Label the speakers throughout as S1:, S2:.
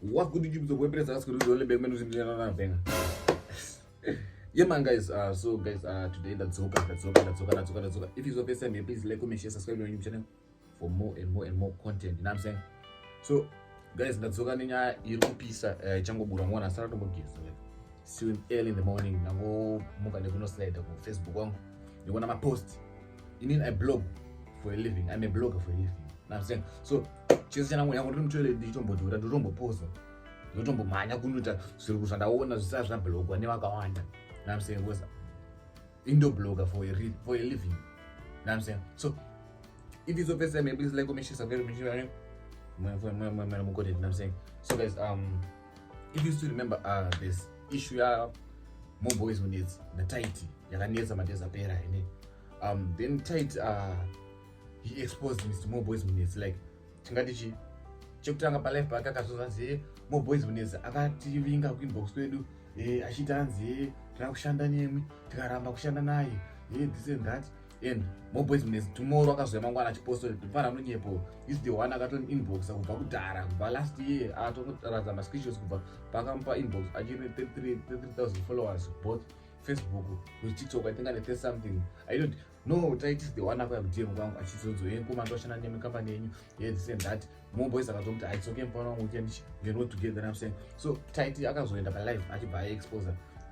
S1: What good YouTube WordPress ask you to only beg me to bang. Yeah man guys, so guys, today that's okay. If it's your first time, please like, comment, share, subscribe to my YouTube channel for more and more content. You know what I'm saying? So guys, that's okay. Ninya irupisa chango burangwana start to begin. See you early in the morning. Nango muka nekuno slide on Facebook wangu. You wanna my post. You need a blog for a living. I'm a blogger for a living. You know what I'm saying? So chese changu yangu ndimchole ndichombo dura ndombo post. Ndotombo manya kunuta zviri kuzvandaona zvisava zvablogwa nevakawanda. You know what I'm saying? Was Indo blogger for a living. You know what I'm saying? So if it's your first time, please like, comment, share, subscribe to my content. You know what I'm saying? So guys, if you still remember this issue more boys who needs the Tytie yakanetsa mateza pera ine then Tytie he exposed Mr. More boys who needs like tingati chekutanga palive pakakazozanzi more boys who needs akativinga kuinbox kwedu achitanzi tira kushanda nemwi tikaramba kushanda naye this and that and more boys who needs tomorrow akazoya mangwana achiposta mfana munyepo is the one akato inbox kubva kudhara kubva last year atoratidza ma screenshots kubva pakamupa inbox achine 33,000 followers both Facebook with TikTok. I think I tell something. I don't know. Tytie is the one up with DM kwangu achizonzo yenkuma ndoshana nemi company yenyu this and that. More boys akatomta it's okay mpana weekend we know together. I'm saying so Tytie akazoenda pa live achibva expose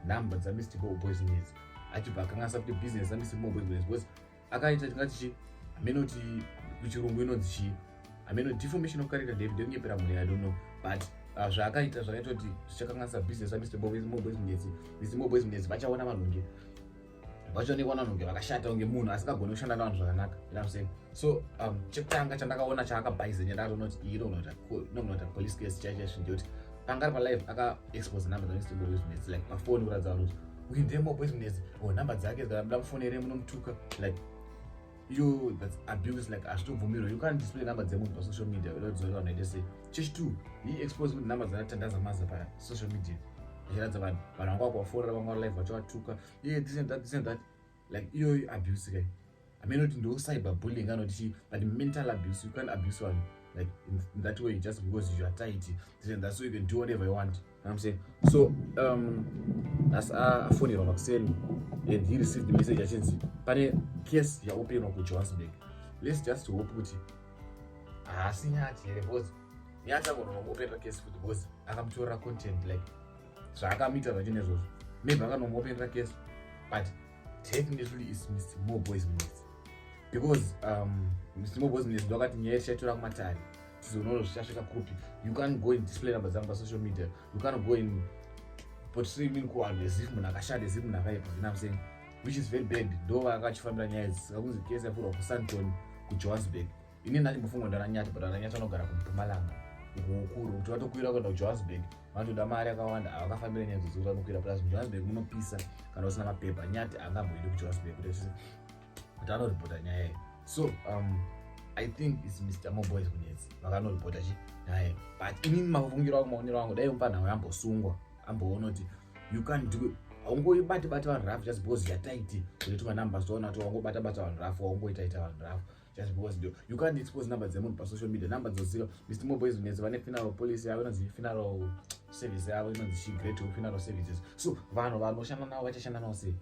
S1: numbers za mystical boys needs achibva kangasa kuti business za More boys needs because akaita tingati amenoti kuchirungu inonzi chi ameno deformation of character David ndonyepera munhu I don't know but zvakaita kuti zvichakangasa business za More boys needs More boys needs vachaona vanhu vachaonekwa vanhu vakashata unge munhu asingagoni kushanda navanhu zvakanaka. You know what I'm saying? So chekutanga chandakaona chaakabhaizenya ndakaona kuti iyi inogona police case chaichaizvo ndiyoti pangari palive aka-expose number za More boys needs like pafoni kuratidza vanhu kuti uyu More boys needs number dzake dzikamuda mufonere munomutuka like you that's abuse like ashitobvumirwa you can't display number dzemunhu pa social media unodzora vanhu aite sei. Chechitu he expose kuti number dzakatandaza maza pa social media achiratidza vanhu vanga vakuvafonera vanga live vachivatuka this and that like iyoyo abuse kai amene kuti ndo cyber bullying anoti but mental abuse you can't abuse one like in that way just because you are Tytie this and that so you can do whatever you want. You know what I'm saying? So as a phone vakuseni and he received the message achinzi pane case yaopenwa kuJohannesburg. Let's just hope kuti haasi nyati here because nyati agonomuopenera case futi because akamutorera content like zvaakamita zvachine izvozvo maybe akanomuopenera case but technically it's Mr. More boys needs because Mr. More boys needs ndokati nyaya tichaitora kumatare tizoona zvichasvika kupi. You can't go and display number dzangu social media. You can't go and portray me kuvanhu as if munhu akashata as if munhu akaipa. You know what I'm saying? Which is very bad. Ndo vakachifambira nyaya idzi sakakunzi case yafurwa kuSandton kuJohannesburg. Ini ndachimbofunga ndananyati but ananyati anogara kuMpumalanga ukuru kuti vatokwira kuenda kuJohannesburg vanotoda mari akawanda avakafambira nyaya idzodzo kuti vanokwira plus kuJohannesburg munopisa kana usina mapepa nyati angamboende kuJohannesburg kuti anoripota nyaya iyi. So I think it's Mr. More boys needs vakanoripota nyaya but inini mafungiro angu maonero angu dai mupa nhau yambosungwa amboona kuti you can't do haungoibati vanhu rafu just because you're Tytie kutuma numbers toona kuti wangobata vanhu rafu waungoita vanhu rafu just because you can't expose numbers dzemunhu pa social media. Numbers dzoziva Mr. More boys needs vane funeral policy yavo inonzi funeral service yavo inonzi great funeral services. So vanhu vanoshanda navo vachashanda navo sei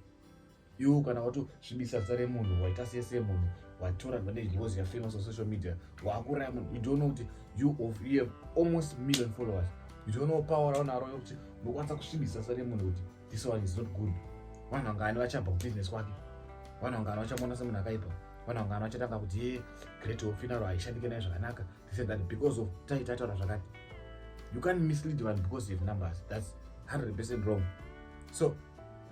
S1: iwo kana watosvibisa zita remunhu waita semunhu watora advantage because you're famous on social media wakuraya munhu you don't know kuti you have almost 1 million followers. You don't know power raunaro yokuti unokwanisa kusvibisa zita remunhu kuti this one is not good. Vanhu vangani vachabva kubusiness kwake, vanhu vangani vachamuona semunhu akaipa, vanhu vangani vachatanga kuti great funeral haishandike naye zvakanaka this and that because of Tytie ataura zvakati. You can't mislead vanhu because you have numbers. That's 100% wrong. So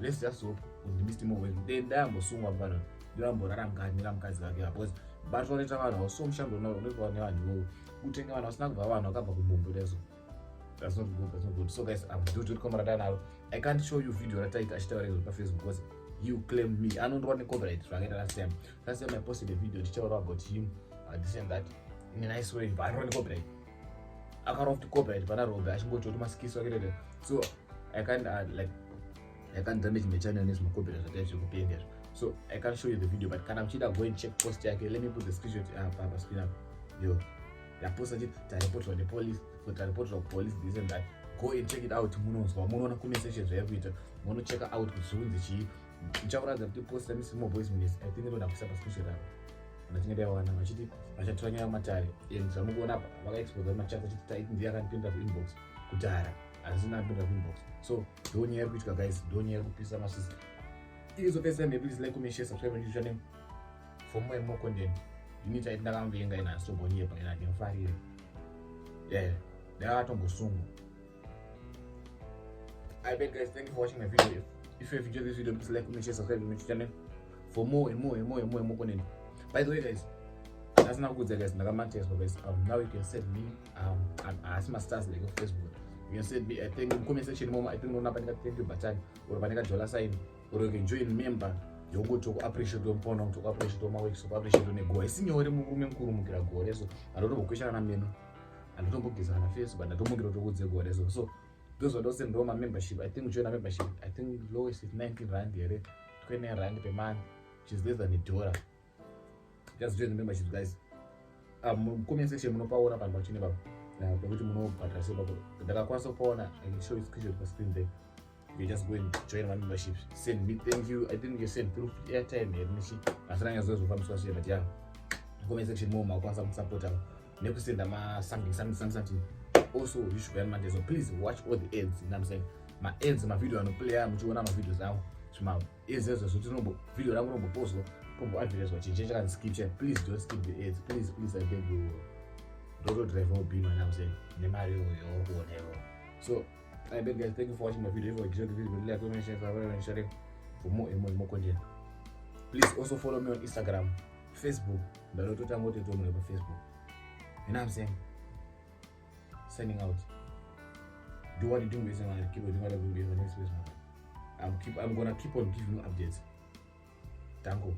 S1: let's just hope with Mr. More boys ndayambosungwa vanhu ndiramborara mukadzi vake because batonoita vanhu hauso mushando unoitwa nevanhu kutenga vanhu vasina kubva vanhu vakabva kumumbu lezo. That's not good. That's not good. So guys, do come around. I can't show you video that I ashitaura on Facebook because you claim me. I don't want to copyright. Last time I posted a video to about him, this and that in a nice way, but I don't want to copyright. I can't have to copyright, but I don't want to go to my skills. So I can't I can't damage my channel and my copyright attention to pay there. So I can't show you the video, but can I go and check post? Okay, let me put the screenshot up screen up. Yo, I posted it. I reported on the police. kuita report of police this and that. Go and check it out. Munoona kumessage zvaikuita, check out kuti zviunzi chii. Ndichakuratidza kuti post misimo boys minutes. I think ndoda kuisa pascription ravo. Ndachinge ndawana vachiti vachatora nyaya matare. And zvamukuona apa vakaexpose machat vachiti Tytie ndiye akanipinda kuinbox kudhara. Asina kupinda kuinbox. So ndo nyaya yekuitika guys, ndo nyaya yekupisa masisi. If it's the first time, please like, comment, share, subscribe, and channel for more and more content. You need to hit that bell and I stop on here, but I can find it. Yeah, they are to asungwa. I bet guys, thank you for watching my video. If you have enjoyed this video, please like, comment, share, subscribe, and channel for more and more content. By the way, guys, that's not good, guys. Now you can send me as my stars like on Facebook. You can send me a thing in comment section. I think no thank you button or $1 sign. Or you can join member. You go to appreciate your phone, to appreciate my work, to appreciate your go. I see your room go. So I don't know question I'm in. I don't know is on a face, but I don't know what to go. So those are those in Roma membership. I think join a membership. I think lowest is 19 rand here, 20 rand per month, which is less than $1. Just join the membership, guys. Comment section power up and watching about. But I can show you screenshot the screen there. You just go and join my membership. Send me thank you. I think you send through airtime as long as those who come to but yeah. Comment section more my some support. Never send them something. Also, you should be so please watch all the ads. You know what I'm saying? My ads, my video and play. I'm doing my videos now. So my ads so to know video I'm gonna post. Advertise watching. Change and skip check. Please don't skip the ads. Please I beg you. Don't drive or be my name saying Mario or whatever. So I beg guys, thank you for watching my video. If you enjoyed the video, like, comment, share, subscribe, and share for more and more content. Please also follow me on Instagram, Facebook. The lot of time what you do on Facebook. You know what I'm saying? Signing out. Do what you do with and keep on doing what I will be in the next place. I'm gonna keep on giving you updates. Thank you.